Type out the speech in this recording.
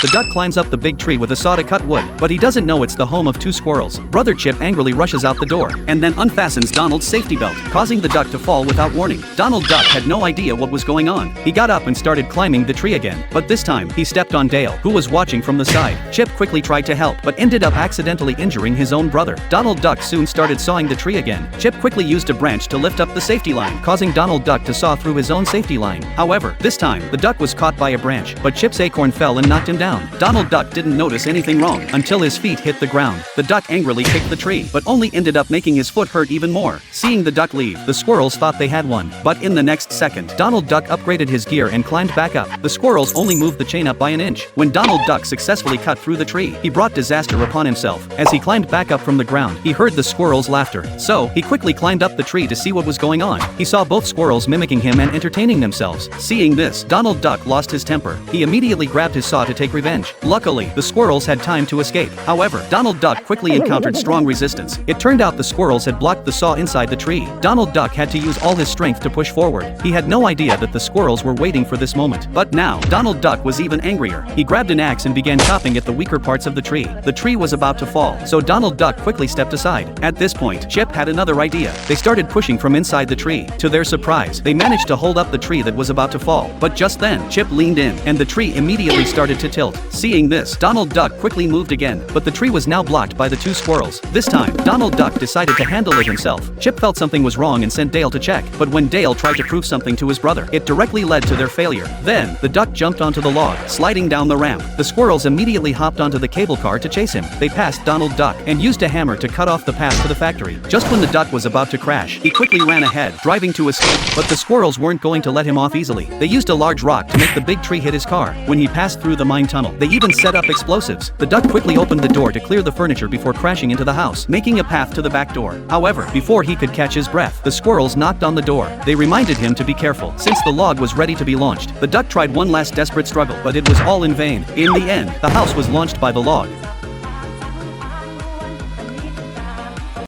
The duck climbs up the big tree with a saw to cut wood, but he doesn't know it's the home of 2 squirrels. Brother Chip angrily rushes out the door, and then unfastens Donald's safety belt, causing the duck to fall without warning. Donald Duck had no idea what was going on. He got up and started climbing the tree again, but this time, he stepped on Dale, who was watching from the side. Chip quickly tried to help, but ended up accidentally injuring his own brother. Donald Duck soon started sawing the tree again. Chip quickly used a branch to lift up the safety line, causing Donald Duck to saw through his own safety line. However, this time, the duck was caught by a branch, but Chip's acorn fell and knocked him down. Donald Duck didn't notice anything wrong until his feet hit the ground. The duck angrily kicked the tree, but only ended up making his foot hurt even more. Seeing the duck leave, the squirrels thought they had won, but in the next second, Donald Duck upgraded his gear and climbed back up. The squirrels only moved the chain up by an inch. When Donald Duck successfully cut through the tree, he brought disaster upon himself. As he climbed back up from the ground, he heard the squirrels' laughter. So, he quickly climbed up the tree to see what was going on. He saw both squirrels mimicking him and entertaining themselves. Seeing this, Donald Duck lost his temper. He immediately grabbed his saw to take revenge. Luckily, the squirrels had time to escape. However, Donald Duck quickly encountered strong resistance. It turned out the squirrels had blocked the saw inside the tree. Donald Duck had to use all his strength to push forward. He had no idea that the squirrels were waiting for this moment. But now, Donald Duck was even angrier. He grabbed an axe and began chopping at the weaker parts of the tree. The tree was about to fall, so Donald Duck quickly stepped aside. At this point, Chip had another idea. They started pushing from inside the tree. To their surprise, they managed to hold up the tree that was about to fall. But just then, Chip leaned in, and the tree immediately started to tilt. Seeing this, Donald Duck quickly moved again, but the tree was now blocked by the 2 squirrels. This time, Donald Duck decided to handle it himself. Chip felt something was wrong and sent Dale to check, but when Dale tried to prove something to his brother, it directly led to their failure. Then, the duck jumped onto the log, sliding down the ramp. The squirrels immediately hopped onto the cable car to chase him. They passed Donald Duck and used a hammer to cut off the path to the factory. Just when the duck was about to crash, he quickly ran ahead, driving to escape. But the squirrels weren't going to let him off easily. They used a large rock to make the big tree hit his car. When he passed through the mine tunnel, they even set up explosives. The duck quickly opened the door to clear the furniture before crashing into the house, making a path to the back door. However, before he could catch his breath, the squirrels knocked on the door. They reminded him to be careful, since the log was ready to be launched. The duck tried one last desperate struggle, but it was all in vain. In the end, the house was launched by the log.